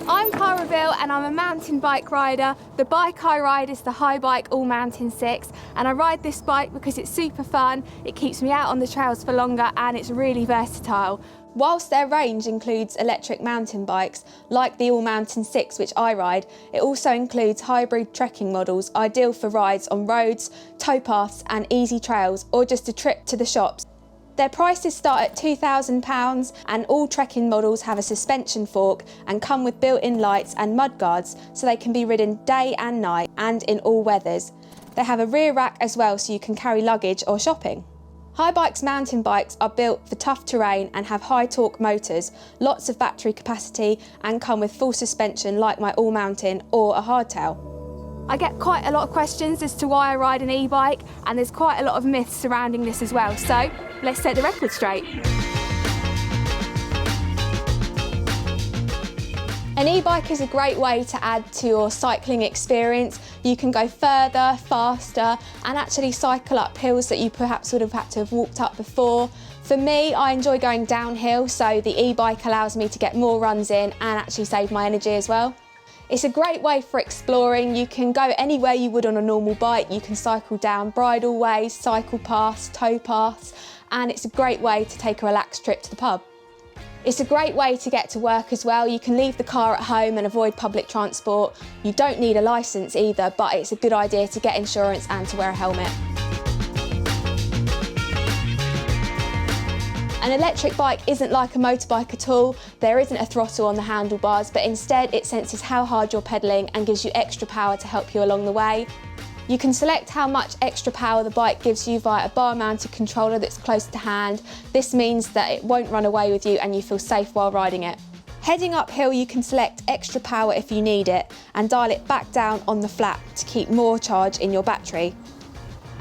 I'm Cara and I'm a mountain bike rider. The bike I ride is the Haibike All Mountain 6, and I ride this bike because it's super fun, it keeps me out on the trails for longer, and it's really versatile. Whilst their range includes electric mountain bikes, like the All Mountain 6 which I ride, it also includes hybrid trekking models ideal for rides on roads, towpaths and easy trails, or just a trip to the shops. Their prices start at £2,000, and all trekking models have a suspension fork and come with built-in lights and mud guards, so they can be ridden day and night and in all weathers. They have a rear rack as well, so you can carry luggage or shopping. Haibike's mountain bikes are built for tough terrain and have high torque motors, lots of battery capacity, and come with full suspension like my All Mountain or a hardtail. I get quite a lot of questions as to why I ride an e-bike, and there's quite a lot of myths surrounding this as well, so let's set the record straight. An e-bike is a great way to add to your cycling experience. You can go further, faster, and actually cycle up hills that you perhaps would have had to have walked up before. For me, I enjoy going downhill, so the e-bike allows me to get more runs in and actually save my energy as well. It's a great way for exploring. You can go anywhere you would on a normal bike. You can cycle down bridleways, cycle paths, towpaths, and it's a great way to take a relaxed trip to the pub. It's a great way to get to work as well. You can leave the car at home and avoid public transport. You don't need a licence either, but it's a good idea to get insurance and to wear a helmet. An electric bike isn't like a motorbike at all. There isn't a throttle on the handlebars, but instead it senses how hard you're pedalling and gives you extra power to help you along the way. You can select how much extra power the bike gives you via a bar-mounted controller that's close to hand. This means that it won't run away with you and you feel safe while riding it. Heading uphill, you can select extra power if you need it and dial it back down on the flat to keep more charge in your battery.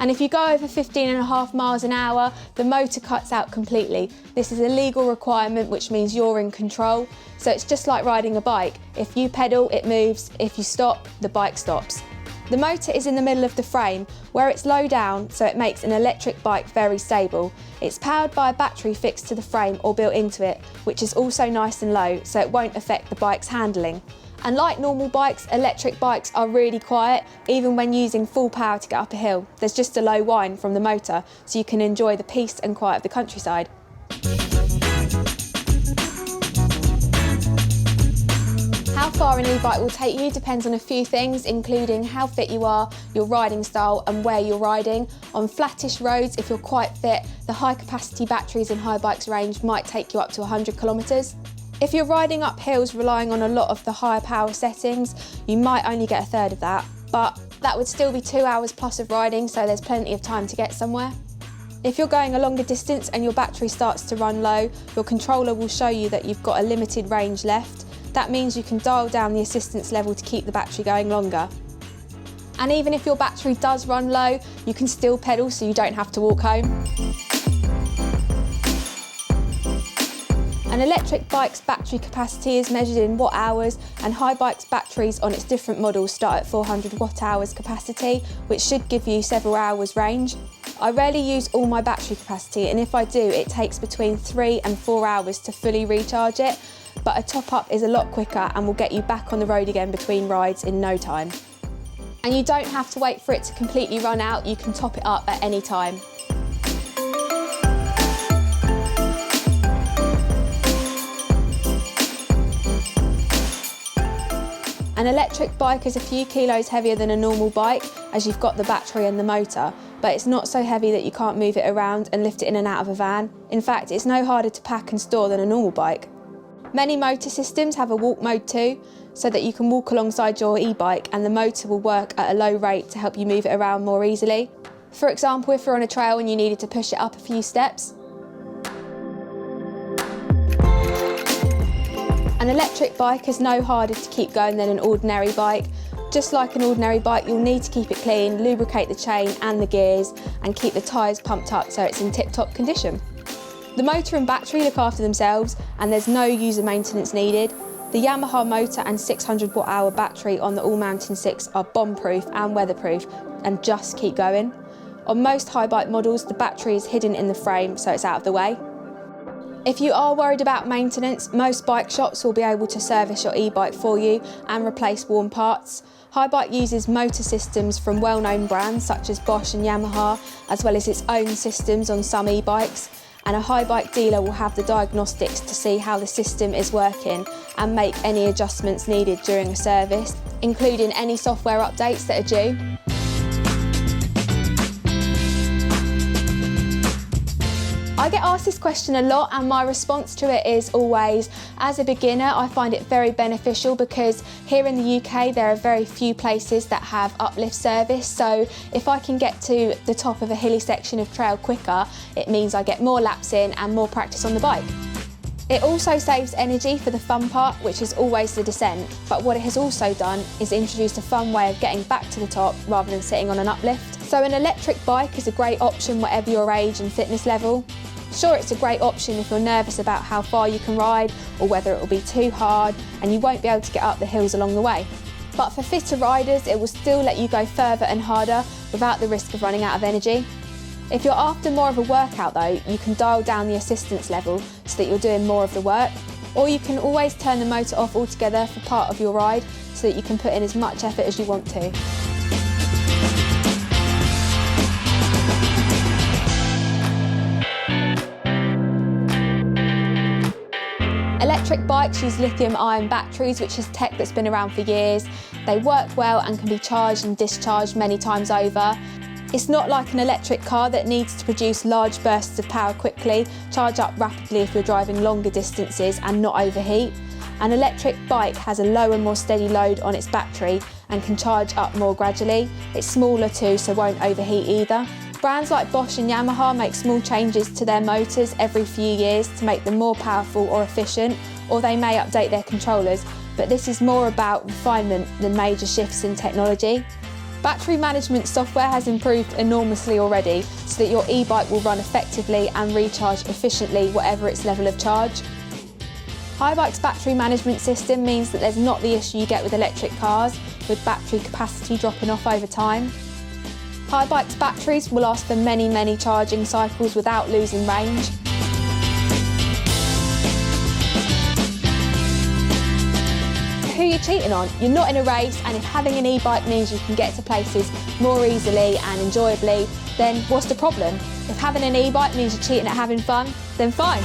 And if you go over 15.5 miles an hour, the motor cuts out completely. This is a legal requirement, which means you're in control. So it's just like riding a bike. If you pedal, it moves. If you stop, the bike stops. The motor is in the middle of the frame, where it's low down, so it makes an electric bike very stable. It's powered by a battery fixed to the frame or built into it, which is also nice and low, so it won't affect the bike's handling. And like normal bikes, electric bikes are really quiet, even when using full power to get up a hill. There's just a low whine from the motor, so you can enjoy the peace and quiet of the countryside. How far an e-bike will take you depends on a few things, including how fit you are, your riding style and where you're riding. On flattish roads, if you're quite fit, the high capacity batteries in Haibike's range might take you up to 100 kilometres. If you're riding up hills relying on a lot of the higher power settings, you might only get a third of that, but that would still be 2 hours plus of riding, so there's plenty of time to get somewhere. If you're going a longer distance and your battery starts to run low, your controller will show you that you've got a limited range left. That means you can dial down the assistance level to keep the battery going longer. And even if your battery does run low, you can still pedal so you don't have to walk home. An electric bike's battery capacity is measured in watt hours, and Haibike's batteries on its different models start at 400 watt hours capacity, which should give you several hours range. I rarely use all my battery capacity, and if I do, it takes between 3 and 4 hours to fully recharge it, but a top-up is a lot quicker and will get you back on the road again between rides in no time. And you don't have to wait for it to completely run out, you can top it up at any time. An electric bike is a few kilos heavier than a normal bike, as you've got the battery and the motor, but it's not so heavy that you can't move it around and lift it in and out of a van. In fact, it's no harder to pack and store than a normal bike. Many motor systems have a walk mode too, so that you can walk alongside your e-bike and the motor will work at a low rate to help you move it around more easily. For example, if you're on a trail and you needed to push it up a few steps. An electric bike is no harder to keep going than an ordinary bike. Just like an ordinary bike, you'll need to keep it clean, lubricate the chain and the gears, and keep the tyres pumped up so it's in tip-top condition. The motor and battery look after themselves, and there's no user maintenance needed. The Yamaha motor and 600 watt-hour battery on the All Mountain 6 are bomb-proof and weatherproof, and just keep going. On most Haibike models, the battery is hidden in the frame, so it's out of the way. If you are worried about maintenance, most bike shops will be able to service your e-bike for you and replace worn parts. Haibike uses motor systems from well-known brands such as Bosch and Yamaha, as well as its own systems on some e-bikes. And a Haibike dealer will have the diagnostics to see how the system is working and make any adjustments needed during a service, including any software updates that are due. I get asked this question a lot, and my response to it is always, as a beginner, I find it very beneficial because here in the UK there are very few places that have uplift service, so if I can get to the top of a hilly section of trail quicker, it means I get more laps in and more practice on the bike. It also saves energy for the fun part, which is always the descent, but what it has also done is introduced a fun way of getting back to the top rather than sitting on an uplift. So an electric bike is a great option whatever your age and fitness level. Sure, it's a great option if you're nervous about how far you can ride or whether it will be too hard and you won't be able to get up the hills along the way. But for fitter riders, it will still let you go further and harder without the risk of running out of energy. If you're after more of a workout though, you can dial down the assistance level so that you're doing more of the work, or you can always turn the motor off altogether for part of your ride so that you can put in as much effort as you want to. Electric bikes use lithium-ion batteries, which is tech that's been around for years. They work well and can be charged and discharged many times over. It's not like an electric car that needs to produce large bursts of power quickly, charge up rapidly if you're driving longer distances and not overheat. An electric bike has a lower, more steady load on its battery and can charge up more gradually. It's smaller too, so won't overheat either. Brands like Bosch and Yamaha make small changes to their motors every few years to make them more powerful or efficient, or they may update their controllers, but this is more about refinement than major shifts in technology. Battery management software has improved enormously already so that your e-bike will run effectively and recharge efficiently whatever its level of charge. Haibike's battery management system means that there's not the issue you get with electric cars, with battery capacity dropping off over time. Haibike's batteries will last for many, many charging cycles without losing range. Who are you cheating on? You're not in a race, and if having an e-bike means you can get to places more easily and enjoyably, then what's the problem? If having an e-bike means you're cheating at having fun, then fine.